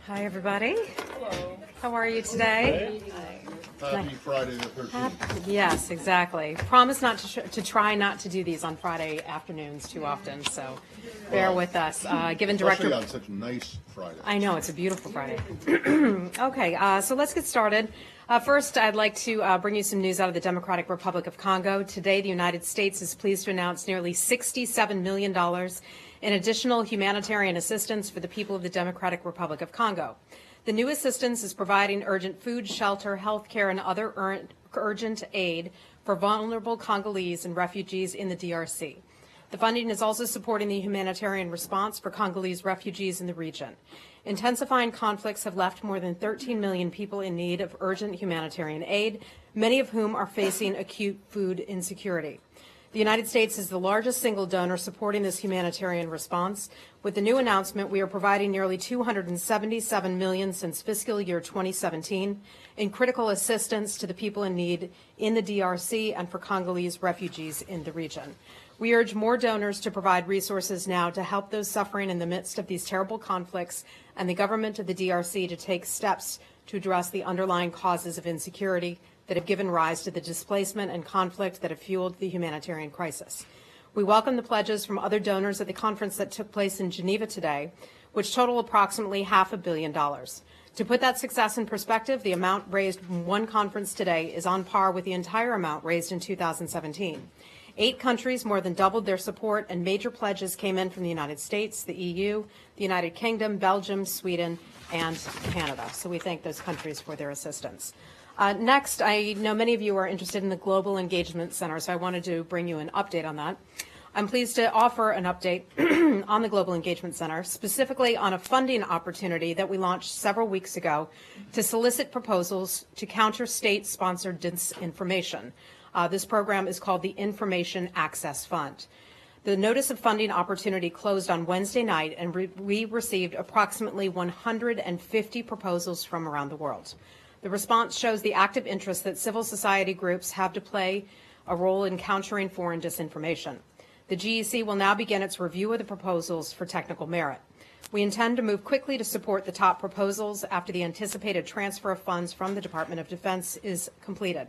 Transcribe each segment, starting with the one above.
Hi, everybody. Hello. How are you today? Happy Friday the 13th. Yes, exactly. Promise not to try not to do these on Friday afternoons too often, so bear with us. Given Especially Director, on such a nice Friday. I know it's a beautiful Friday. Okay, so let's get started. First, I'd like to bring you some news out of the Democratic Republic of Congo. Today, the United States is pleased to announce nearly $67 million in additional humanitarian assistance for the people of the Democratic Republic of Congo. The new assistance is providing urgent food, shelter, health care, and other urgent aid for vulnerable Congolese and refugees in the DRC. The funding is also supporting the humanitarian response for Congolese refugees in the region. Intensifying conflicts have left more than 13 million people in need of urgent humanitarian aid, many of whom are facing acute food insecurity. The United States is the largest single donor supporting this humanitarian response. With the new announcement, we are providing nearly $277 million since fiscal year 2017 in critical assistance to the people in need in the DRC and for Congolese refugees in the region. We urge more donors to provide resources now to help those suffering in the midst of these terrible conflicts and the government of the DRC to take steps to address the underlying causes of insecurity that have given rise to the displacement and conflict that have fueled the humanitarian crisis. We welcome the pledges from other donors at the conference that took place in Geneva today, which total approximately $500 million. To put that success in perspective, the amount raised from one conference today is on par with the entire amount raised in 2017. 8 countries more than doubled their support, and major pledges came in from the United States, the EU, the United Kingdom, Belgium, Sweden, and Canada. So we thank those countries for their assistance. Next, I know many of you are interested in the Global Engagement Center, so I wanted to bring you an update on that. I'm pleased to offer an update on the Global Engagement Center, specifically on a funding opportunity that we launched several weeks ago to solicit proposals to counter state-sponsored disinformation. This program is called the Information Access Fund. The notice of funding opportunity closed on Wednesday night, and we received approximately 150 proposals from around the world. The response shows the active interest that civil society groups have to play a role in countering foreign disinformation. The GEC will now begin its review of the proposals for technical merit. We intend to move quickly to support the top proposals after the anticipated transfer of funds from the Department of Defense is completed.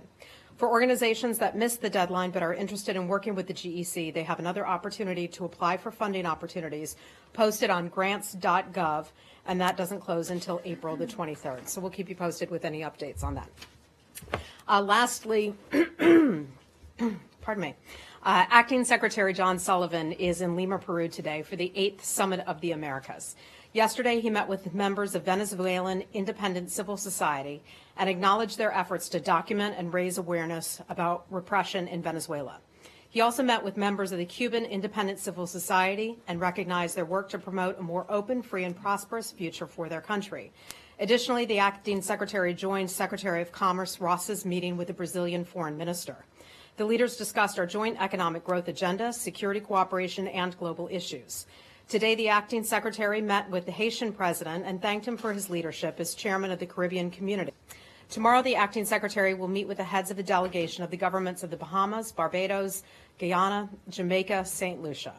For organizations that missed the deadline but are interested in working with the GEC, they have another opportunity to apply for funding opportunities posted on grants.gov, and that doesn't close until April the 23rd. So we'll keep you posted with any updates on that. Lastly, pardon me, Acting Secretary John Sullivan is in Lima, Peru today for the 8th Summit of the Americas. Yesterday, he met with members of Venezuelan independent civil society and acknowledged their efforts to document and raise awareness about repression in Venezuela. He also met with members of the Cuban independent civil society and recognized their work to promote a more open, free, and prosperous future for their country. Additionally, the acting secretary joined Secretary of Commerce Ross's meeting with the Brazilian foreign minister. The leaders discussed our joint economic growth agenda, security cooperation, and global issues. Today, the acting secretary met with the Haitian president and thanked him for his leadership as chairman of the Caribbean community. Tomorrow, the acting secretary will meet with the heads of the delegation of the governments of the Bahamas, Barbados, Guyana, Jamaica, St. Lucia.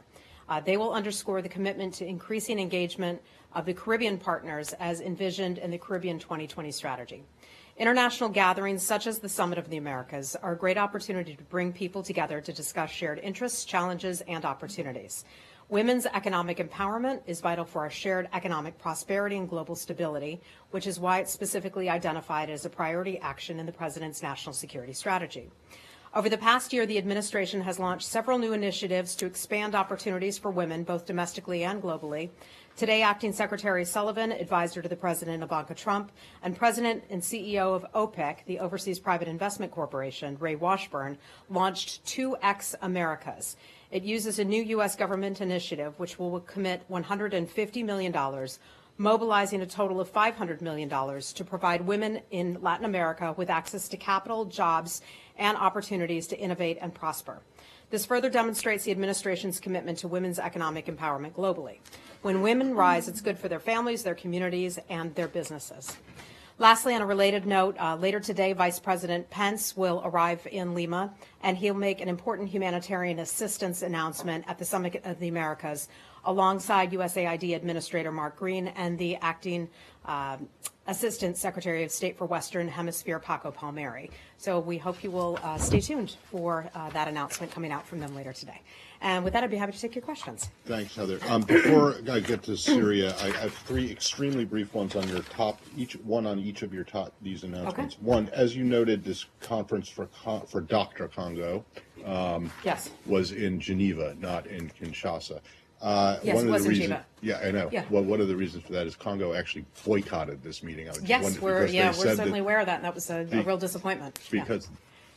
They will underscore the commitment to increasing engagement of the Caribbean partners as envisioned in the Caribbean 2020 strategy. International gatherings such as the Summit of the Americas are a great opportunity to bring people together to discuss shared interests, challenges, and opportunities. Women's economic empowerment is vital for our shared economic prosperity and global stability, which is why it's specifically identified as a priority action in the President's national security strategy. Over the past year, the administration has launched several new initiatives to expand opportunities for women, both domestically and globally. Today, Acting Secretary Sullivan, advisor to the President Ivanka Trump, and President and CEO of OPIC, the Overseas Private Investment Corporation, Ray Washburn, launched 2X Americas. It uses a new U.S. government initiative which will commit $150 million, mobilizing a total of $500 million to provide women in Latin America with access to capital, jobs, and opportunities to innovate and prosper. This further demonstrates the administration's commitment to women's economic empowerment globally. When women rise, it's good for their families, their communities, and their businesses. Lastly, on a related note, later today, Vice President Pence will arrive in Lima, and he'll make an important humanitarian assistance announcement at the Summit of the Americas alongside USAID Administrator Mark Green and the acting Assistant Secretary of State for Western Hemisphere, Paco Palmieri. So we hope you will stay tuned for that announcement coming out from them later today. And with that, I'd be happy to take your questions. Thanks, Heather. Before I get to Syria, I have three extremely brief ones on your top, one on each of your top these announcements. Okay. One, as you noted, this conference for Dr. Congo Yes. was in Geneva, not in Kinshasa. Yes, one it of was the in reasons, Geneva. Yeah, I know. Yeah. Well, one of the reasons for that is Congo actually boycotted this meeting. I was just Yes, wondering, we're because they said certainly aware of that, and that was a real disappointment. Yeah. Because,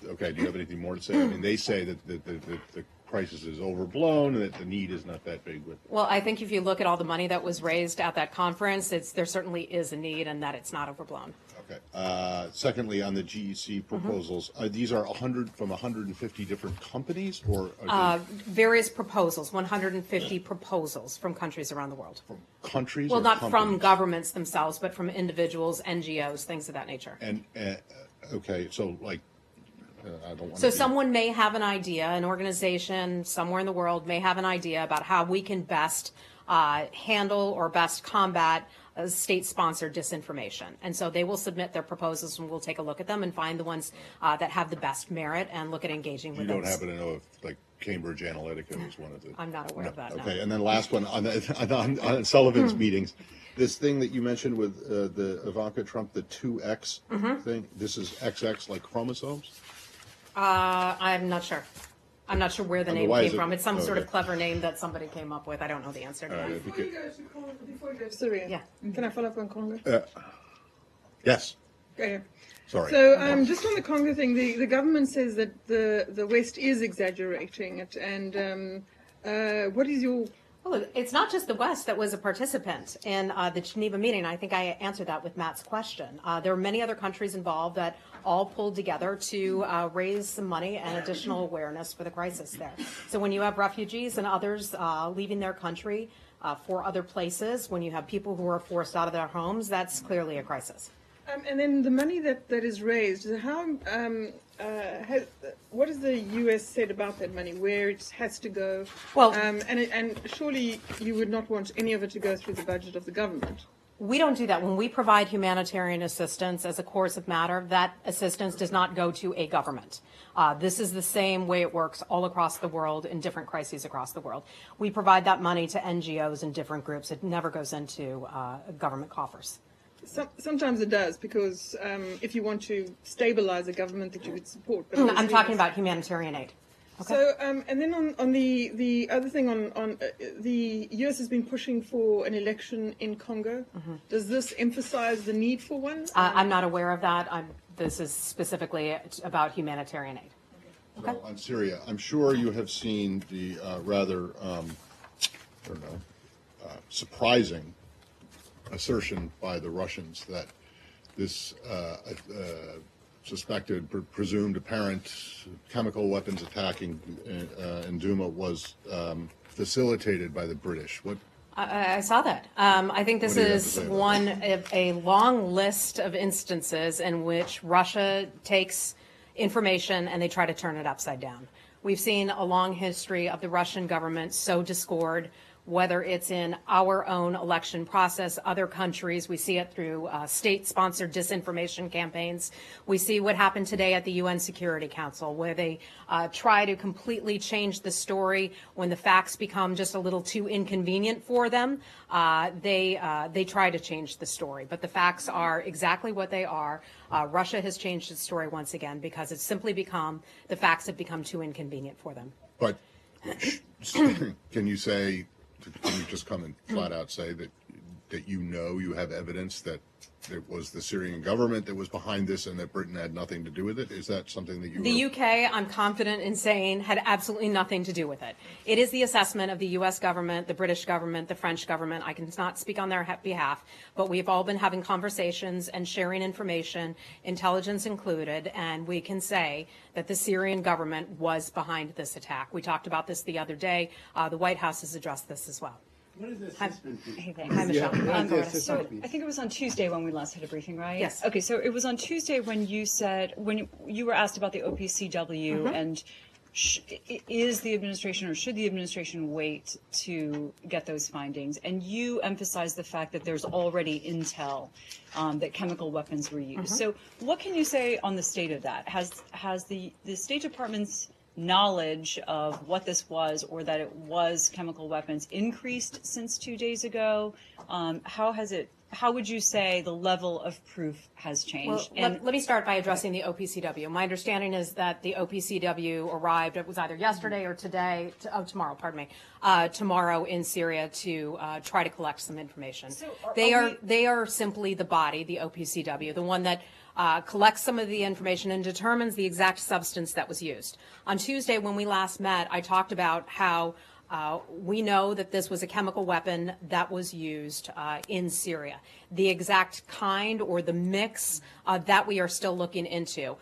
okay, do you have anything more to say? I mean, they say that the crisis is overblown and that the need is not that big. Well, I think if you look at all the money that was raised at that conference, there certainly is a need, and that it's not overblown. Okay. Secondly, on the GEC proposals, these are 100 from 150 different companies, or are they Various proposals, 150 proposals from countries around the world. from countries? Well, or not companies? from governments themselves, but from individuals, NGOs, things of that nature. And okay, so like, I don't want. So someone may have an idea, an organization somewhere in the world may have an idea about how we can best handle or best combat state-sponsored disinformation. And so they will submit their proposals, and we'll take a look at them and find the ones that have the best merit and look at engaging You with don't those. happen to know if like Cambridge Analytica was one of the. I'm not aware of that, no. Okay, and then last one on Sullivan's meetings, this thing that you mentioned with the Ivanka Trump, the 2X thing. This is XX like chromosomes. I'm not sure. I'm not sure where the name why came is it- from. It's some sort of okay. clever name that somebody came up with. I don't know the answer to that. Before you go to Syria, Yeah. can I follow up on Congo? Yes. Okay. Sorry. So just on the Congo thing, the government says that the West is exaggerating it, and what is your Well, it's not just the West that was a participant in the Geneva meeting. I think I answered that with Matt's question. There were many other countries involved that all pulled together to raise some money and additional awareness for the crisis there. So when you have refugees and others leaving their country for other places, when you have people who are forced out of their homes, that's clearly a crisis. and then the money that is raised, how what has the U.S. said about that money, where it has to go? Well- and surely you would not want any of it to go through the budget of the government. We don't do that. When we provide humanitarian assistance as a course of matter, that assistance does not go to a government. This is the same way it works all across the world in different crises across the world. We provide that money to NGOs and different groups. It never goes into government coffers. Sometimes it does, because if you want to stabilize a government that you would support. But I'm obviously talking that's- about humanitarian aid. Okay. So, and then on the other thing, on the U.S. has been pushing for an election in Congo. Does this emphasize the need for one? I'm not aware of that. This is specifically about humanitarian aid. So on Syria, I'm sure you have seen the rather, I don't know, surprising assertion by the Russians that this suspected, presumed apparent chemical weapons attacking in Duma was facilitated by the British. What? I saw that. I think this What do you have to is say about one of a long list of instances in which Russia takes information and they try to turn it upside down. We've seen a long history of the Russian government sow discord, whether it's in our own election process, other countries. We see it through state-sponsored disinformation campaigns. We see what happened today at the UN Security Council, where they try to completely change the story when the facts become just a little too inconvenient for them. They try to change the story, but the facts are exactly what they are. Russia has changed its story once again because it's simply become, the facts have become too inconvenient for them. But can you say? Can you just come and flat out say that you have evidence that it was the Syrian government that was behind this and that Britain had nothing to do with it? Is that something that you? The UK, I'm confident in saying, had absolutely nothing to do with it. It is the assessment of the U.S. government, the British government, the French government. I cannot speak on their behalf, but we've all been having conversations and sharing information, intelligence included, and we can say that the Syrian government was behind this attack. We talked about this the other day. The White House has addressed this as well. What is this? Hey, thanks. Hi, Michelle. So I think it was on Tuesday when we last had a briefing, right? Yes. Okay, so it was on Tuesday when you said, when you were asked about the OPCW and is the administration, or should the administration wait to get those findings? And you emphasize the fact that there's already intel that chemical weapons were used. So what can you say on the state of that? Has the State Department's knowledge of what this was, or that it was chemical weapons, increased since 2 days ago? How would you say the level of proof has changed? Well, let me start by addressing the OPCW. My understanding is that the OPCW arrived, it was either yesterday or tomorrow, tomorrow in Syria to try to collect some information. So they are simply the body, the OPCW, the one that collects some of the information and determines the exact substance that was used. On Tuesday, when we last met, I talked about how we know that this was a chemical weapon that was used in Syria. The exact kind or the mix that we are still looking into.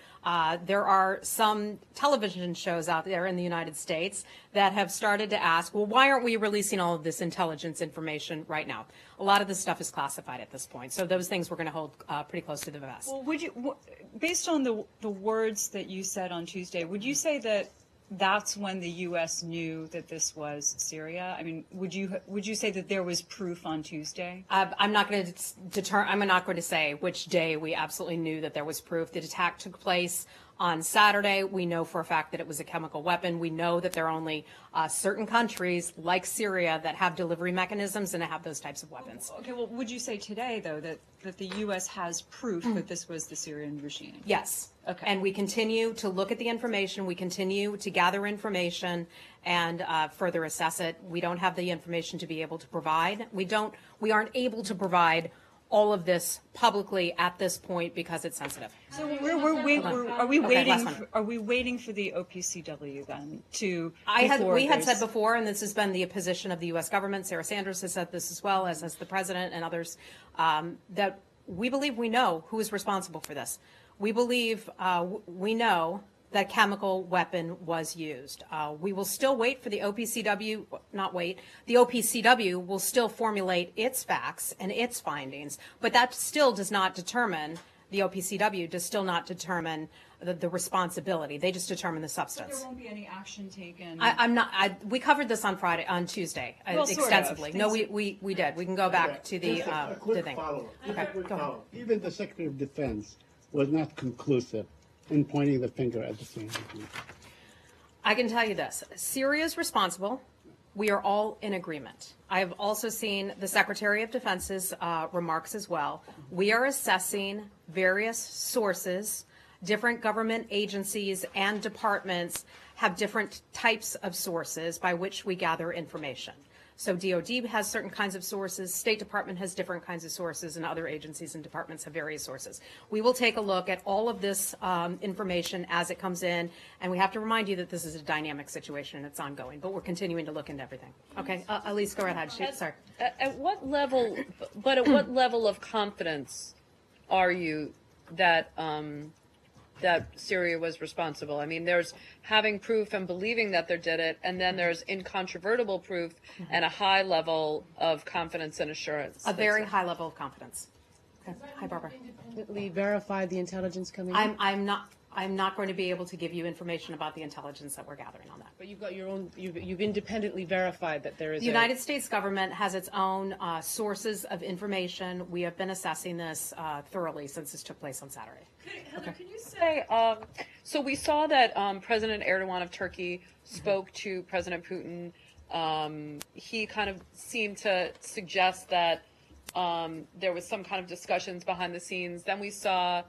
There are some television shows out there in the United States that have started to ask, well, why aren't we releasing all of this intelligence information right now? A lot of this stuff is classified at this point. So those things we're going to hold pretty close to the vest. Well, based on the words that you said on Tuesday, would you say that that's when the U.S. knew that this was Syria? I mean, would you say that there was proof on Tuesday? I'm not going to say which day we absolutely knew that there was proof. The attack took place on Saturday. We know for a fact that it was a chemical weapon. We know that there are only certain countries like Syria that have delivery mechanisms and have those types of weapons. Okay, well, would you say today, though, that the U.S. has proof that this was the Syrian regime? Yes. Okay. And we continue to look at the information. We continue to gather information and further assess it. We don't have the information to be able to provide. We aren't able to provide all of this publicly at this point because it's sensitive. So are we waiting for the OPCW then to? We had said before, and this has been the position of the U.S. government. Sarah Sanders has said this as well, as has the president and others, that we believe we know who is responsible for this. We believe we know that chemical weapon was used. We will still wait for the OPCW, the OPCW will still formulate its facts and its findings, but that still does not determine, the OPCW does still not determine the responsibility. They just determine the substance. But there won't be any action taken. Mm-hmm. We covered this on Tuesday, Well, sort of. extensively. No, we did. We can go back to the, Just a the quick thing. follow-up. Okay, go ahead. Even the Secretary of Defense was not conclusive in pointing the finger at the same regime. I can tell you this, Syria is responsible. We are all in agreement. I have also seen the Secretary of Defense's remarks as well. We are assessing various sources. Different government agencies and departments have different types of sources by which we gather information. So DOD has certain kinds of sources, State Department has different kinds of sources, and other agencies and departments have various sources. We will take a look at all of this information as it comes in, and we have to remind you that this is a dynamic situation and it's ongoing, but we're continuing to look into everything. Okay, Elise, go right ahead. Sorry. At what level, but at what level of confidence are you that that Syria was responsible? I mean, there's having proof and believing that they did it, and then there's incontrovertible proof and a high level of confidence and assurance. A very high level of confidence. Okay. Hi, Barbara. Independently verify the intelligence coming in? I'm not going to be able to give you information about the intelligence that we're gathering on that. But you've got your own, you've independently verified that there is The United States government has its own sources of information. We have been assessing this thoroughly since this took place on Saturday. Heather, can you say, so we saw that President Erdogan of Turkey spoke to President Putin. He kind of seemed to suggest that there was some kind of discussions behind the scenes. Then we saw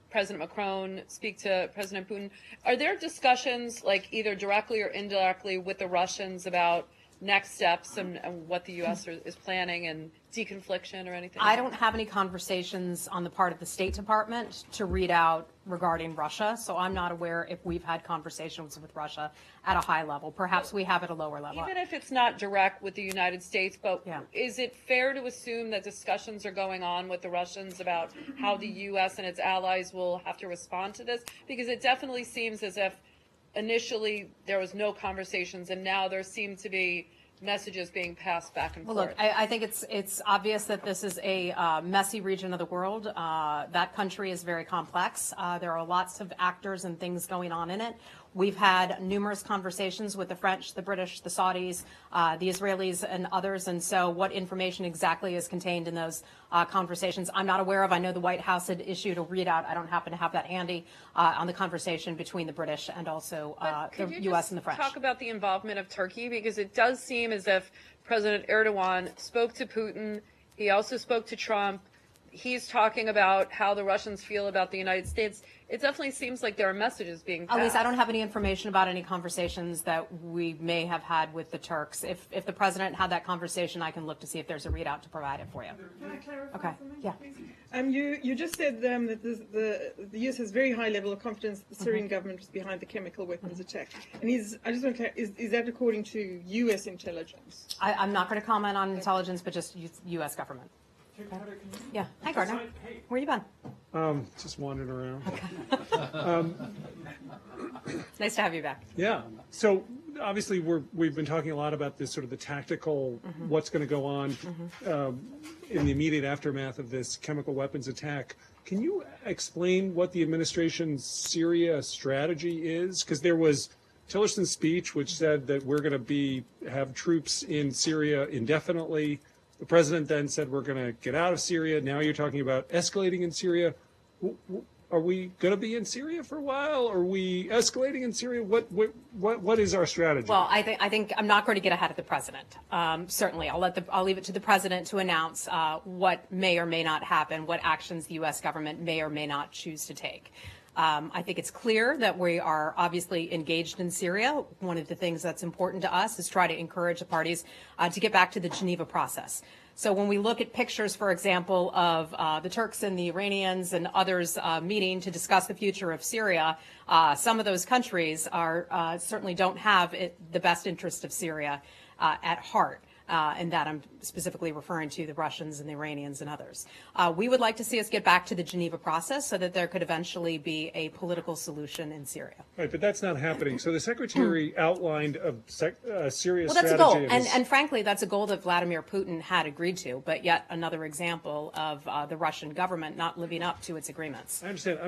President Macron speak to President Putin. Are there discussions, like either directly or indirectly, with the Russians about next steps and what the U.S. is planning and deconfliction or anything? I don't have any conversations on the part of the State Department to read out regarding Russia, so I'm not aware if we've had conversations with Russia at a high level. Perhaps we have at a lower level. Even if it's not direct with the United States, but Yeah. is it fair to assume that discussions are going on with the Russians about how the U.S. and its allies will have to respond to this? Because it definitely seems as if initially there was no conversations, and now there seem to be messages being passed back and Well, forth. look, I think it's obvious that this is a messy region of the world. That country is very complex. There are lots of actors and things going on in it. We've had numerous conversations with the French, the British, the Saudis, the Israelis, and others. And so what information exactly is contained in those conversations, I'm not aware of. I know the White House had issued a readout. I don't happen to have that handy on the conversation between the British and also the U.S. and the French. Talk about the involvement of Turkey, because it does seem as if President Erdogan spoke to Putin. He also spoke to Trump. He's talking about how the Russians feel about the United States. It definitely seems like there are messages being passed. At least I don't have any information about any conversations that we may have had with the Turks. If the president had that conversation, I can look to see if there's a readout to provide it for you. Can I clarify Okay. something, Yeah. please? You just said that the U.S. has very high level of confidence that the Syrian government was behind the chemical weapons attack. And I just want to is that according to U.S. intelligence? I'm not going to comment on intelligence, but just U.S. government. Yeah. Hi, Gardner. Where you been? Just wandering around. Nice to have you back. Yeah. So obviously we've been talking a lot about this sort of the tactical, what's going to go on in the immediate aftermath of this chemical weapons attack. Can you explain what the administration's Syria strategy is? Because there was Tillerson's speech, which said that we're going to have troops in Syria indefinitely. The president then said we're going to get out of Syria. Now you're talking about escalating in Syria. Are we going to be in Syria for a while? Are we escalating in Syria? What is our strategy? Well, I think I'm not going to get ahead of the president. Certainly, I'll leave it to the president to announce what may or may not happen, what actions the U.S. government may or may not choose to take. I think it's clear that we are obviously engaged in Syria. One of the things that's important to us is try to encourage the parties to get back to the Geneva process. So when we look at pictures, for example, of the Turks and the Iranians and others meeting to discuss the future of Syria, some of those countries certainly don't have the best interest of Syria at heart. And that I'm specifically referring to the Russians and the Iranians and others. We would like to see us get back to the Geneva process so that there could eventually be a political solution in Syria. Right, but that's not happening. So the secretary outlined a Syria Well, that's strategy. a goal, and frankly, that's a goal that Vladimir Putin had agreed to, but yet another example of the Russian government not living up to its agreements. I understand.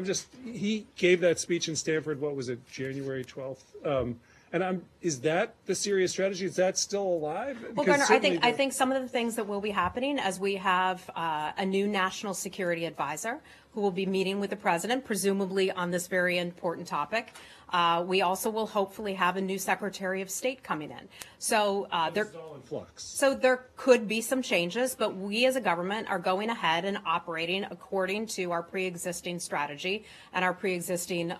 He gave that speech in Stanford, what was it, January 12th? Is that the Syria strategy? Is that still alive? Well, Garner, I think some of the things that will be happening as we have a new national security advisor who will be meeting with the president, presumably on this very important topic. We also will hopefully have a new Secretary of State coming in. So This is all in flux. So there could be some changes, but we as a government are going ahead and operating according to our pre-existing strategy and our pre-existing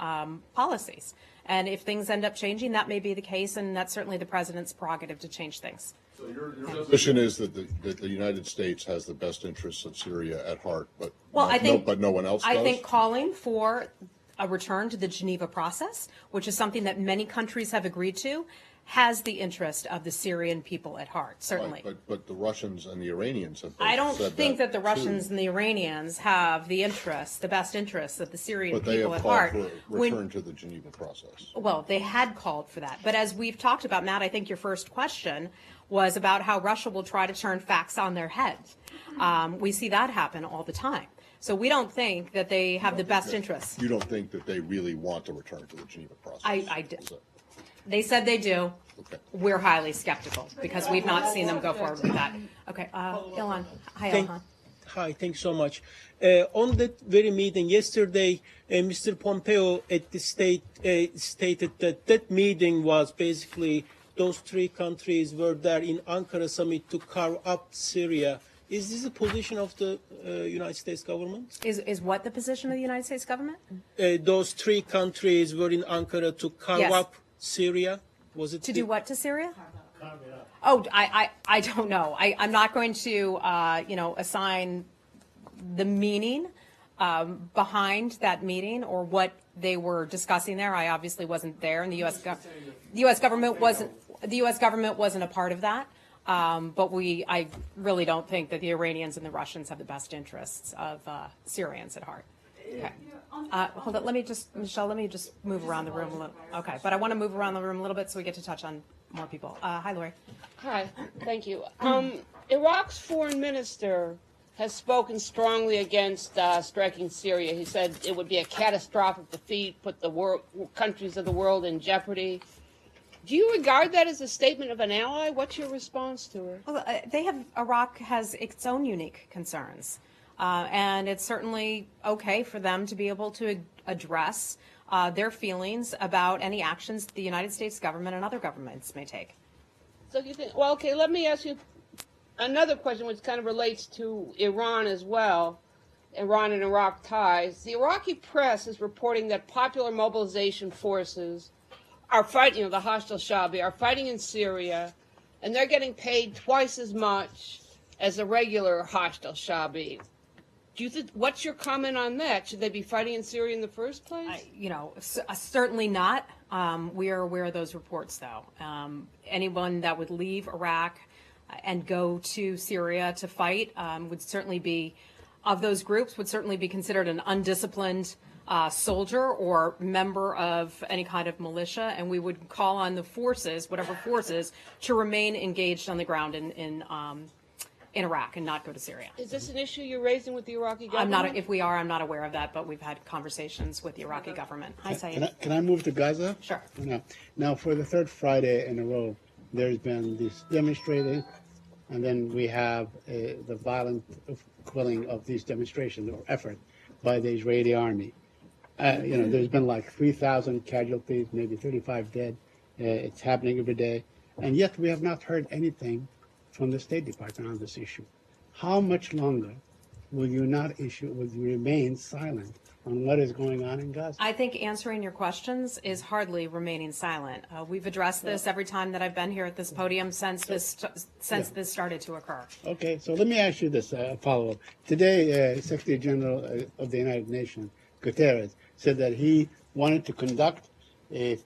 policies. And if things end up changing, that may be the case, and that's certainly the president's prerogative to change things. So your position is that the United States has the best interests of Syria at heart, but no one else does? I think calling for a return to the Geneva process, which is something that many countries have agreed to, has the interest of the Syrian people at heart, certainly. Right, but the Russians and the Iranians have both I don't said think that the too. Russians and the Iranians have the best interests of the Syrian But they people have at called heart. for a return to the Geneva process. Well, they had called for that. But as we've talked about, Matt, I think your first question was about how Russia will try to turn facts on their heads. We see that happen all the time. So we don't think that they have the best interests. You don't think that they really want to return to the Geneva process? I do. They said they do. Okay. We're highly skeptical because we've not seen them go forward with that. Okay, Ilhan. Hi, Ilhan. Hi, thanks so much. On that very meeting yesterday, Mr. Pompeo at the stated that meeting was basically those three countries were there in Ankara summit to carve up Syria. Is this the position of the United States government? Is what the position of the United States government? Those three countries were in Ankara to carve up Syria. Was it to do what to Syria? Oh, I don't know. I'm not going to assign the meaning behind that meeting or what they were discussing there. I obviously wasn't there, and the U.S. government wasn't a part of that. But I really don't think that the Iranians and the Russians have the best interests of Syrians at heart. Okay. Hold on. Michelle, let me just move around the room a little. Okay. But I want to move around the room a little bit so we get to touch on more people. Hi, Lori. Hi. Thank you. Iraq's foreign minister has spoken strongly against striking Syria. He said it would be a catastrophic defeat, put the countries of the world in jeopardy. Do you regard that as a statement of an ally? What's your response to it? Well, Iraq has its own unique concerns, and it's certainly okay for them to be able to address their feelings about any actions the United States government and other governments may take. So you think, well, okay, let me ask you another question which kind of relates to Iran as well, Iran and Iraq ties. The Iraqi press is reporting that popular mobilization forces are fighting, the hostile Shabi are fighting in Syria, and they're getting paid twice as much as the regular hostile Shabi. Do you think? What's your comment on that? Should they be fighting in Syria in the first place? Certainly not. We are aware of those reports, though. Anyone that would leave Iraq and go to Syria to fight would certainly be, of those groups, would certainly be considered an undisciplined soldier or member of any kind of militia, and we would call on the forces, whatever forces, to remain engaged on the ground in Iraq and not go to Syria. Is this an issue you're raising with the Iraqi government? If we are, I'm not aware of that, but we've had conversations with the Iraqi government. Hi, Saeed. Can I move to Gaza? Sure. Now, for the third Friday in a row, there's been this demonstrating, and then we have the violent quelling of these demonstrations or effort by the Israeli army. There's been like 3,000 casualties, maybe 35 dead. It's happening every day. And yet we have not heard anything from the State Department on this issue. How much longer will you remain silent on what is going on in Gaza? I think answering your questions is hardly remaining silent. We've addressed this every time that I've been here at this podium since this started to occur. Okay, so let me ask you this follow-up. Today, Secretary General of the United Nations, Guterres, said that he wanted to conduct a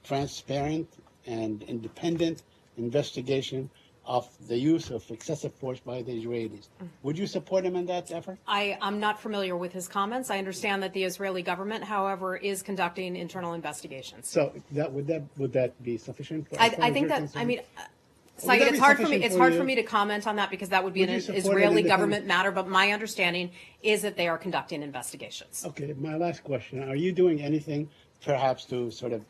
transparent and independent investigation of the use of excessive force by the Israelis. Would you support him in that effort? I'm not familiar with his comments. I understand that the Israeli government, however, is conducting internal investigations. So would that be sufficient? I think that, Saeed, it's hard for me to comment on that because that would be an Israeli government matter, but my understanding is that they are conducting investigations. Okay, my last question. Are you doing anything perhaps to sort of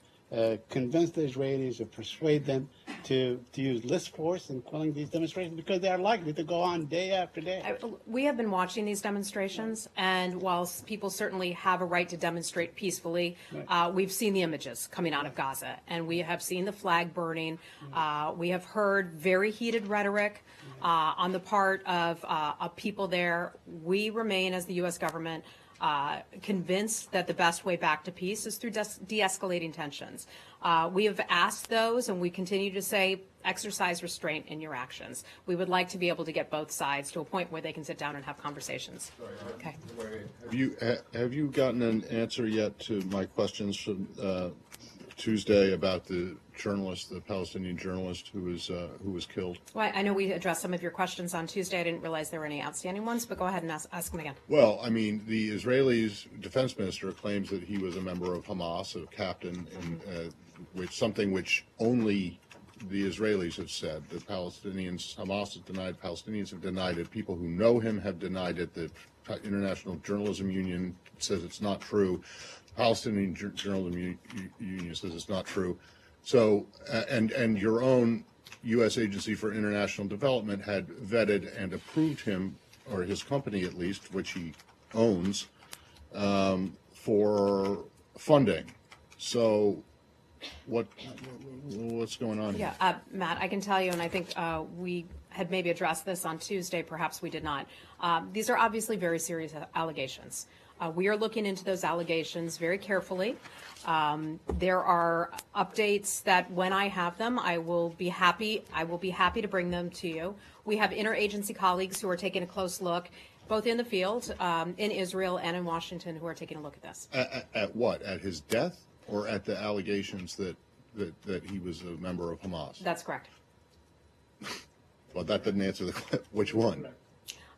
convince the Israelis or persuade them to use less force in quelling these demonstrations, because they are likely to go on day after day? We have been watching these demonstrations, and while people certainly have a right to demonstrate peacefully, we've seen the images coming out of Gaza, and we have seen the flag burning. We have heard very heated rhetoric on the part of people there. We remain, as the U.S. government, convinced that the best way back to peace is through de-escalating tensions. We have asked those, and we continue to say, exercise restraint in your actions. We would like to be able to get both sides to a point where they can sit down and have conversations. Okay. Have you gotten an answer yet to my questions from Tuesday about the journalist, the Palestinian journalist who was killed? Well, I know we addressed some of your questions on Tuesday. I didn't realize there were any outstanding ones, but go ahead and ask them again. Well, I mean, the Israelis' defense minister claims that he was a member of Hamas, a captain, which only the Israelis have said. The Palestinians, Hamas has denied, Palestinians have denied it. People who know him have denied it. The International Journalism Union says it's not true. Palestinian Journalism Union says it's not true. So, and your own U.S. Agency for International Development had vetted and approved him, or his company at least, which he owns, for funding. So, what's going on here? Yeah, Matt, I can tell you, and I think we had maybe addressed this on Tuesday, perhaps we did not. These are obviously very serious allegations. We are looking into those allegations very carefully. There are updates that when I have them, I will be happy to bring them to you. We have interagency colleagues who are taking a close look, both in the field, in Israel and in Washington, who are taking a look at this. At what? At his death, or at the allegations that he was a member of Hamas? That's correct. Well, that didn't answer the which one?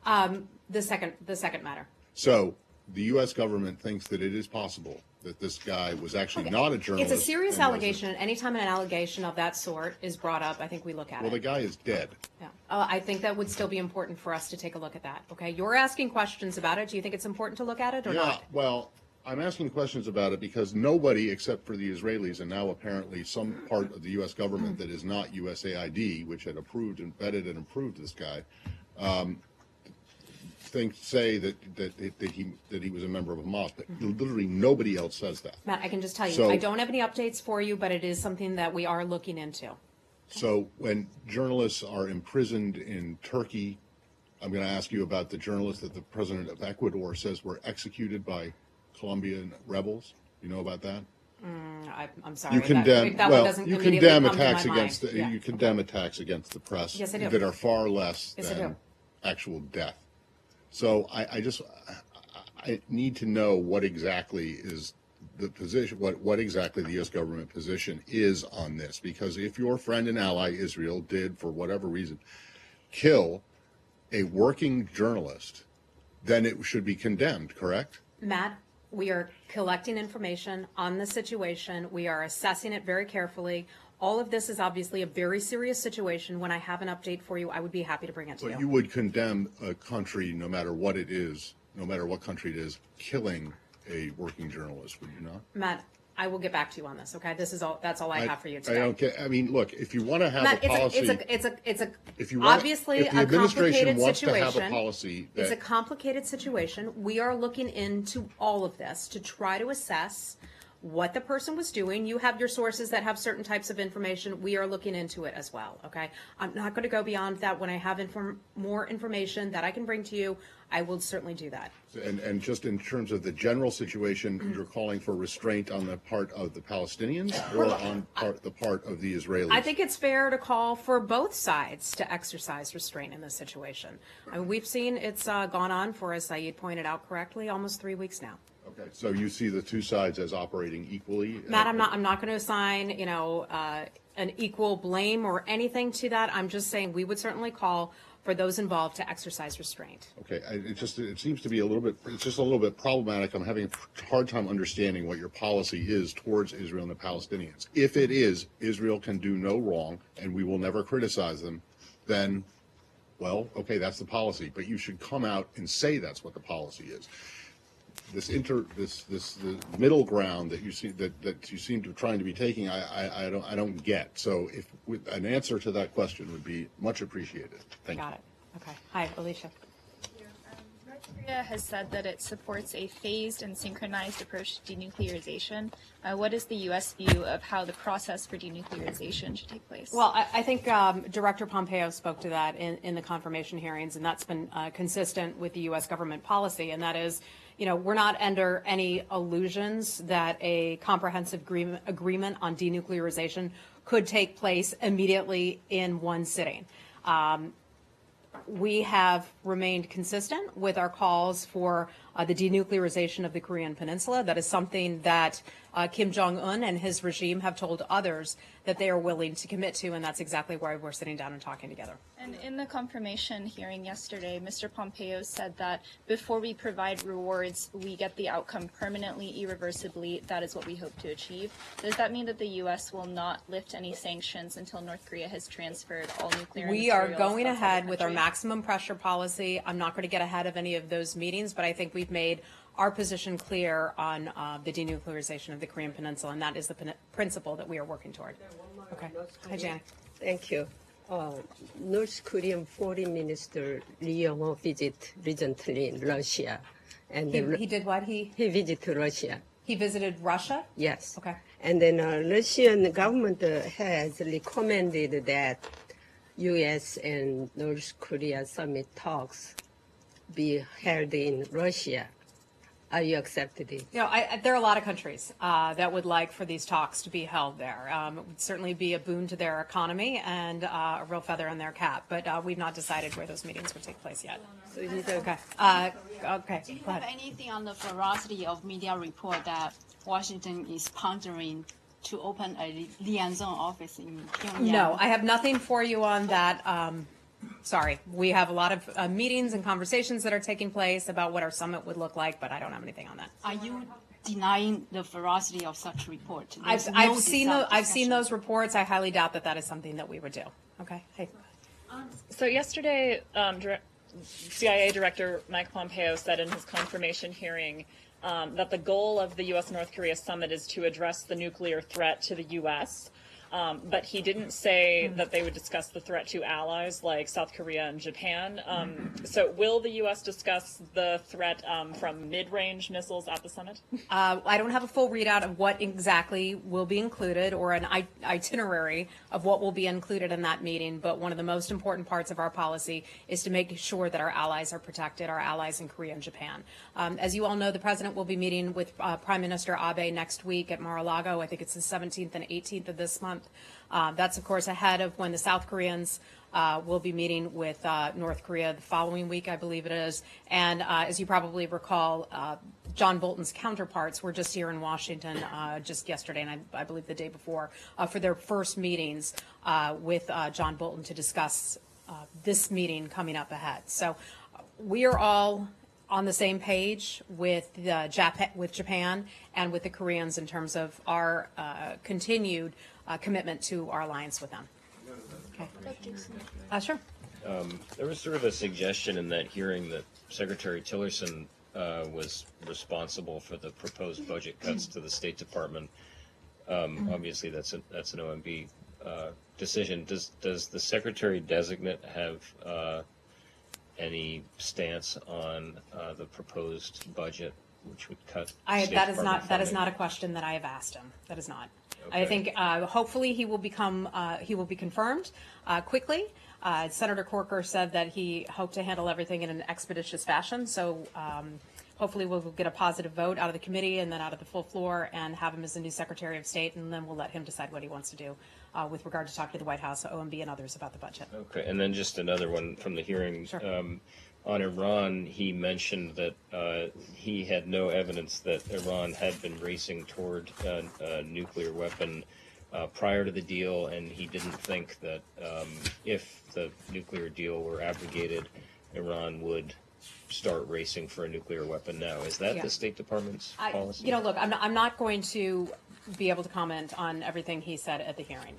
The second matter. So the U.S. government thinks that it is possible that this guy was actually not a journalist. It's a serious and wasn't- allegation, and anytime an allegation of that sort is brought up, I think we look at Well, the it. guy is dead. Yeah. I think that would still be important for us to take a look at that, okay? You're asking questions about it. Do you think it's important to look at it or Yeah, not? well, I'm asking questions about it because nobody except for the Israelis and now apparently some part of the U.S. government that is not USAID, which had approved and vetted and approved this guy, say that he was a member of Hamas. But literally nobody else says that. Matt, I can just tell you, So- I don't have any updates for you, but it is something that we are looking into. So when journalists are imprisoned in Turkey, I'm going to ask you about the journalists that the president of Ecuador says were executed by Colombian rebels. You know about that? I'm sorry. You condemn that one well. doesn't You immediately condemn come to my attacks mind. against the, Yeah. you condemn attacks against the press Yes, I do. that are far less Yes, I than do. actual death. So I need to know what exactly is the position, what exactly the U.S. government position is on this, because if your friend and ally Israel did, for whatever reason, kill a working journalist, then it should be condemned, correct? Matt, we are collecting information on the situation. We are assessing it very carefully. All of this is obviously a very serious situation. When I have an update for you, I would be happy to bring it to But you would condemn a country, no matter what it is, no matter what country it is, killing a working journalist, would you not? Matt, I will get back to you on this, okay? That's all I have for you I today. don't get, I mean, look, if you want to have Matt, a policy. it's a If you want, obviously if the a administration complicated wants to have situation. a policy It's a that, complicated situation. We are looking into all of this to try to assess what the person was doing. You have your sources that have certain types of information. We are looking into it as well, okay? I'm not going to go beyond that. When I have more information that I can bring to you, I will certainly do that. and just in terms of the general situation, Mm-hmm. you're calling for restraint on the part of the Palestinians or on the part of the Israelis? I think it's fair to call for both sides to exercise restraint in this situation. I mean, we've seen it's gone on for, as Saeed pointed out correctly, almost 3 weeks now. Okay, so you see the two sides as operating equally? Matt, I'm not going to assign, an equal blame or anything to that. I'm just saying we would certainly call for those involved to exercise restraint. Okay, it seems to be it's just a little bit problematic. I'm having a hard time understanding what your policy is towards Israel and the Palestinians. If it is, Israel can do no wrong and we will never criticize them, then, well, okay, that's the policy. But you should come out and say that's what the policy is. The middle ground that you seem to trying to be taking, I don't get. So if an answer to that question would be much appreciated. Thank you. Got it. Okay. Hi, Alicia. North Korea has said that it supports a phased and synchronized approach to denuclearization. What is the U.S. view of how the process for denuclearization should take place? Well, I think Director Pompeo spoke to that in the confirmation hearings, and that's been consistent with the U.S. government policy, and that is, we're not under any illusions that a comprehensive agreement on denuclearization could take place immediately in one sitting. We have remained consistent with our calls for the denuclearization of the Korean Peninsula. That is something that Kim Jong-un and his regime have told others that they are willing to commit to, and that's exactly why we're sitting down and talking together. And in the confirmation hearing yesterday, Mr. Pompeo said that before we provide rewards, we get the outcome permanently, irreversibly. That is what we hope to achieve. Does that mean that the U.S. will not lift any sanctions until North Korea has transferred all nuclear We are materials going outside the ahead with our country? maximum pressure policy. I'm not going to get ahead of any of those meetings, but I think we've made our position clear on the denuclearization of the Korean Peninsula, and that is the principle that we are working toward. Okay. Hi, Janet. Thank you. North Korean Foreign Minister Lee Young-ho visited recently in Russia, and He did what? he visited Russia. He visited Russia? Yes. Okay. And then Russian government has recommended that U.S. and North Korea summit talks be held in Russia. Are you accepted it? There are a lot of countries that would like for these talks to be held there. It would certainly be a boon to their economy and a real feather in their cap. But we've not decided where those meetings would take place yet. So you don't- Okay. Okay. Do you Go have ahead. anything on the veracity of media report that Washington is pondering to open a liaison office in Pyongyang? No, I have nothing for you on that. Sorry, we have a lot of meetings and conversations that are taking place about what our summit would look like, but I don't have anything on that. Are you denying the veracity of such report. I've seen those reports. I highly doubt that that is something that we would do. Okay. Hey. So yesterday, CIA Director Mike Pompeo said in his confirmation hearing that the goal of the U.S.-North Korea summit is to address the nuclear threat to the U.S., but he didn't say that they would discuss the threat to allies like South Korea and Japan. So will the U.S. discuss the threat from mid-range missiles at the summit? I don't have a full readout of what exactly will be included or an itinerary of what will be included in that meeting, but one of the most important parts of our policy is to make sure that our allies are protected, our allies in Korea and Japan. As you all know, the President will be meeting with Prime Minister Abe next week at Mar-a-Lago. I think it's the 17th and 18th of this month. That's, of course, ahead of when the South Koreans will be meeting with North Korea the following week, I believe it is. And as you probably recall, John Bolton's counterparts were just here in Washington just yesterday and I believe the day before for their first meetings with John Bolton to discuss this meeting coming up ahead. So we are all on the same page with Japan and with the Koreans in terms of our continued commitment to our alliance with them. Okay. Sure. There was sort of a suggestion in that hearing that Secretary Tillerson was responsible for the proposed budget cuts to the State Department. Obviously, that's an OMB decision. Does the Secretary designate have any stance on the proposed budget, which would cut? That is not a question that I have asked him. That is not. Okay. I think hopefully he will be confirmed quickly. Senator Corker said that he hoped to handle everything in an expeditious fashion. So hopefully we'll get a positive vote out of the committee and then out of the full floor and have him as the new Secretary of State, and then we'll let him decide what he wants to do with regard to talk to the White House, OMB, and others about the budget. Okay, and then just another one from the hearing. Sure. On Iran, he mentioned that he had no evidence that Iran had been racing toward a nuclear weapon prior to the deal, and he didn't think that if the nuclear deal were abrogated, Iran would start racing for a nuclear weapon now. Is that the State Department's policy? Look, I'm not going to be able to comment on everything he said at the hearing.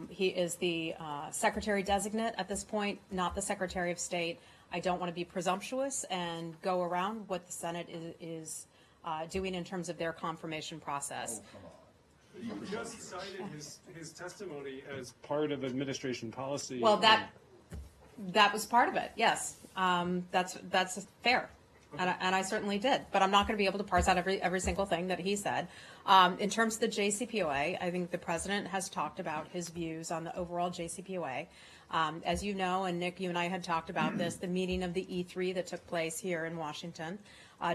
He is the Secretary Designate at this point, not the Secretary of State. I don't want to be presumptuous and go around what the Senate is doing in terms of their confirmation process. You just cited his testimony as part of administration policy. Well, that was part of it. Yes, that's fair, okay. and I certainly did. But I'm not going to be able to parse out every single thing that he said. In terms of the JCPOA, I think the President has talked about his views on the overall JCPOA. As you know, and Nick, you and I had talked about this, the meeting of the E3 that took place here in Washington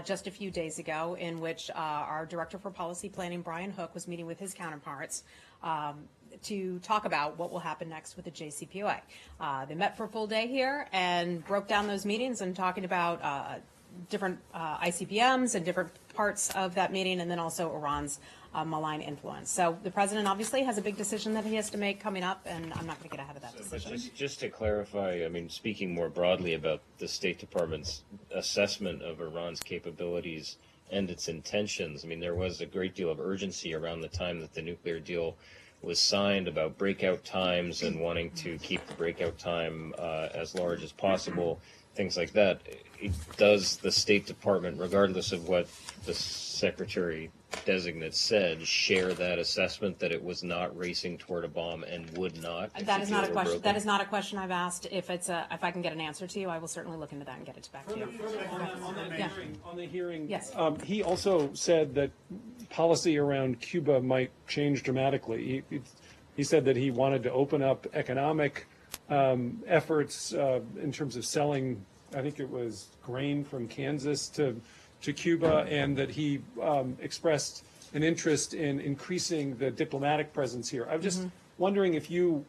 just a few days ago, in which our Director for Policy Planning, Brian Hook, was meeting with his counterparts to talk about what will happen next with the JCPOA. They met for a full day here and broke down those meetings and talking about different ICBMs and different parts of that meeting, and then also Iran's malign influence. So the President obviously has a big decision that he has to make coming up, and I'm not going to get ahead of that decision. But just to clarify, I mean, speaking more broadly about the State Department's assessment of Iran's capabilities and its intentions, I mean, there was a great deal of urgency around the time that the nuclear deal was signed about breakout times and wanting to keep the breakout time as large as possible, things like that. Does the State Department, regardless of what the Secretary Designate said, share that assessment that it was not racing toward a bomb and would not? That is not a question. That is not a question I've asked. If I can get an answer to you, I will certainly look into that and get it back to you. On the hearing, yes. He also said that policy around Cuba might change dramatically. He said that he wanted to open up economic efforts in terms of selling, I think it was grain from Kansas to Cuba, and that he expressed an interest in increasing the diplomatic presence here. I'm just wondering if you,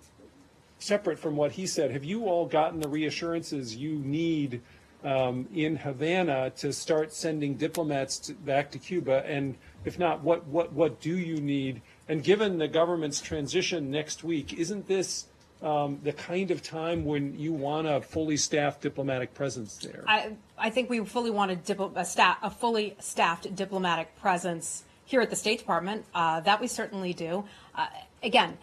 separate from what he said, have you all gotten the reassurances you need in Havana to start sending diplomats back to Cuba? And if not, what do you need? And given the government's transition next week, isn't this the kind of time when you want a fully staffed diplomatic presence there? I think we fully want a fully staffed diplomatic presence here at the State Department. That we certainly do. Again,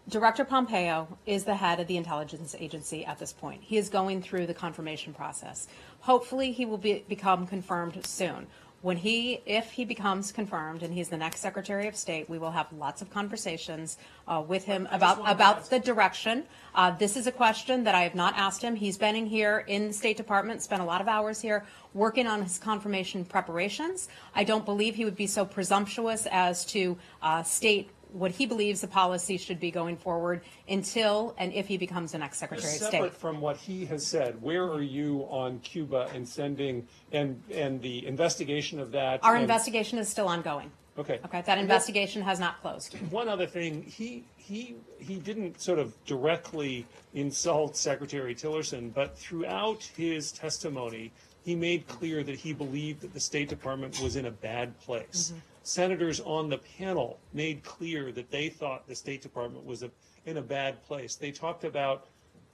Director Pompeo is the head of the intelligence agency at this point. He is going through the confirmation process. Hopefully, he will become confirmed soon. If he becomes confirmed and he's the next Secretary of State, we will have lots of conversations with him about the direction. This is a question that I have not asked him. He's been in here in the State Department, spent a lot of hours here working on his confirmation preparations. I don't believe he would be so presumptuous as to state what he believes the policy should be going forward until and if he becomes the next Secretary of State. Separate from what he has said, where are you on Cuba and sending and the investigation of that? Our investigation is still ongoing. Okay. Okay. That investigation has not closed. One other thing, he didn't sort of directly insult Secretary Tillerson, but throughout his testimony, he made clear that he believed that the State Department was in a bad place. Mm-hmm. Senators on the panel made clear that they thought the State Department was in a bad place. They talked about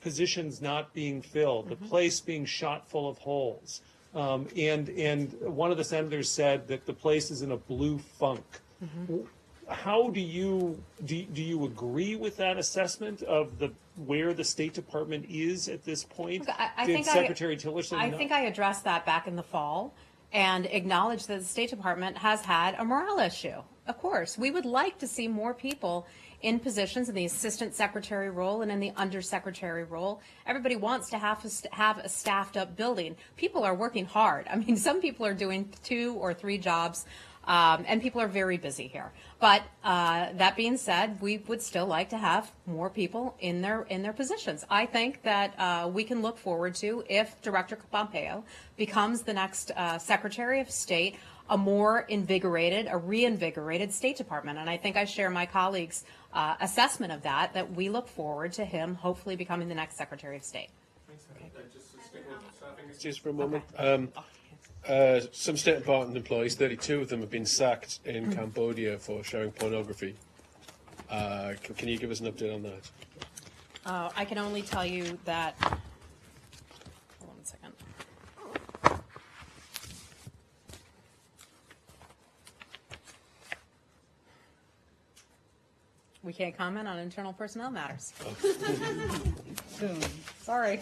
positions not being filled, the place being shot full of holes. And one of the senators said that the place is in a blue funk. How do you agree with that assessment of where the State Department is at this point? I think I addressed that back in the fall and acknowledged that the State Department has had a morale issue. Of course, we would like to see more people in positions in the assistant secretary role and in the undersecretary role. Everybody wants to have a staffed up building. People are working hard. I mean, some people are doing 2 or 3 jobs, and people are very busy here. But that being said, we would still like to have more people in their positions. I think that we can look forward to, if Director Pompeo becomes the next Secretary of State, a reinvigorated State Department. And I think I share my colleagues' assessment of that we look forward to him hopefully becoming the next Secretary of State. Just for a moment. Some State Department employees, 32 of them have been sacked in Cambodia for showing pornography. Can you give us an update on that? I can only tell you that. Hold on a second. We can't comment on internal personnel matters. Sorry.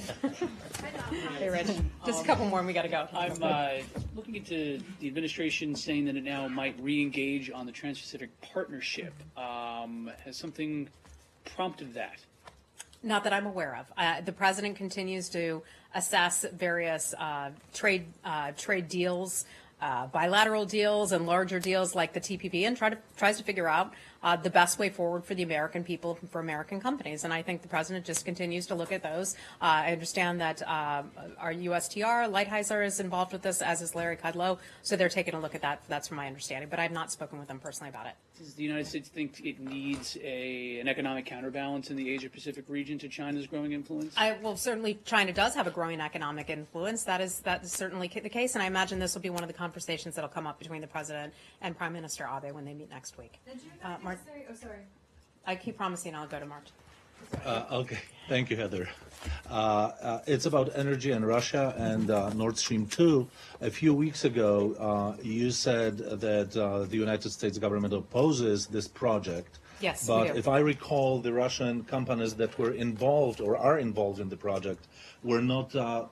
Hey, Rich. Just a couple more and we got to go. I'm looking into the administration saying that it now might re-engage on the Trans-Pacific Partnership. Has something prompted that? Not that I'm aware of. The president continues to assess various trade deals, bilateral deals and larger deals like the TPP, and tries to figure out the best way forward for the American people, for American companies. And I think the president just continues to look at those. I understand that our USTR, Lighthizer, is involved with this, as is Larry Kudlow. So they're taking a look at that. That's from my understanding. But I've not spoken with them personally about it. Does the United States think it needs an economic counterbalance in the Asia-Pacific region to China's growing influence? Well, certainly China does have a growing economic influence. That is certainly the case. And I imagine this will be one of the conversations that will come up between the president and Prime Minister Abe when they meet next week. Sorry. I keep promising I'll go to March. Okay, thank you, Heather. It's about energy and Russia and Nord Stream 2. A few weeks ago, you said that the United States government opposes this project. Yes, but we do. if I recall, the Russian companies that were involved or are involved in the project were not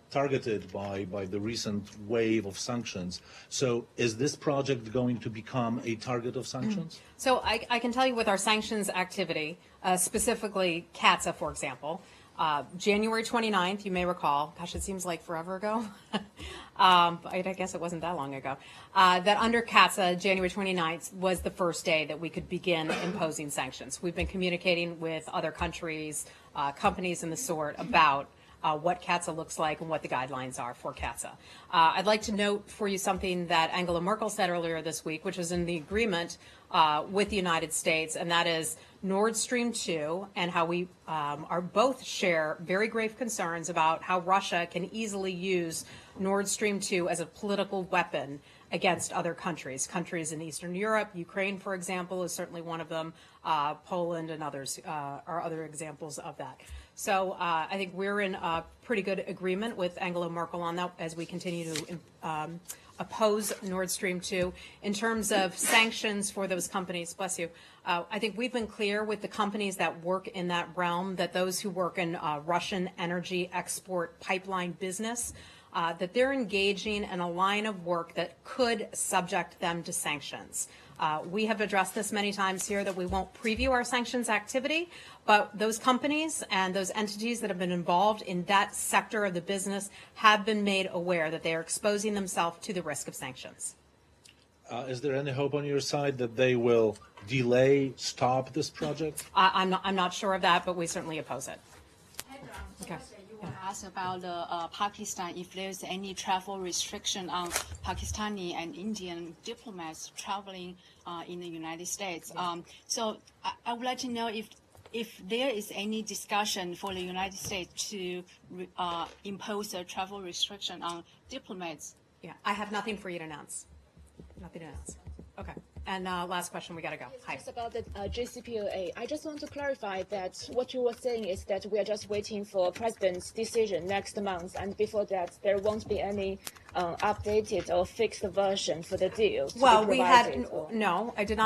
targeted by the recent wave of sanctions. So is this project going to become a target of sanctions? So I can tell you with our sanctions activity, specifically CATSA, for example, January 29th, you may recall, gosh, it seems like forever ago. I guess it wasn't that long ago. That under CATSA, January 29th was the first day that we could begin imposing sanctions. We've been communicating with other countries, companies and the sort about what CATSA looks like and what the guidelines are for CATSA. I'd like to note for you something that Angela Merkel said earlier this week, which was in the agreement with the United States, and that is Nord Stream 2 and how we are both share very grave concerns about how Russia can easily use Nord Stream 2 as a political weapon against other countries. Countries in Eastern Europe, Ukraine, for example, is certainly one of them. Poland and others are other examples of that. So I think we're in pretty good agreement with Angela Merkel on that as we continue to oppose Nord Stream 2. In terms of sanctions for those companies, bless you, I think we've been clear with the companies that work in that realm that those who work in Russian energy export pipeline business, that they're engaging in a line of work that could subject them to sanctions. We have addressed this many times here that we won't preview our sanctions activity, but those companies and those entities that have been involved in that sector of the business have been made aware that they are exposing themselves to the risk of sanctions. Is there any hope on your side that they will delay, stop this project? I'm not sure of that, but we certainly oppose it. Okay. Ask about Pakistan, if there's any travel restriction on Pakistani and Indian diplomats traveling in the United States. So I would like to know if there is any discussion for the United States to impose a travel restriction on diplomats. Yeah, I have nothing for you to announce. Nothing to announce. Okay. And last question, we got to go. Hi. Just about the JCPOA, I just want to clarify that what you were saying is that we are just waiting for president's decision next month, and before that, there won't be any updated or fixed version for the deal. Well, we had no. I did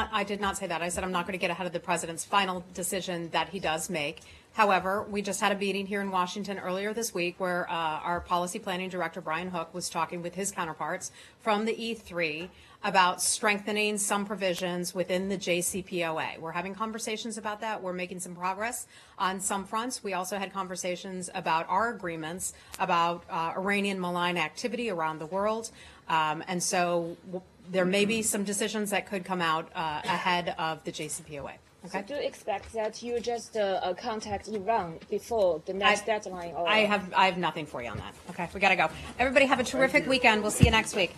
not say that. I said I'm not going to get ahead of the president's final decision that he does make. However, we just had a meeting here in Washington earlier this week where our policy planning director, Brian Hook, was talking with his counterparts from the E3 about strengthening some provisions within the JCPOA. We're having conversations about that. We're making some progress on some fronts. We also had conversations about our agreements about Iranian malign activity around the world. And so there may be some decisions that could come out ahead of the JCPOA. Okay. So do you expect that you just contact Iran before the next deadline? Or? I have nothing for you on that. Okay, we got to go. Everybody have a terrific weekend. We'll see you next week.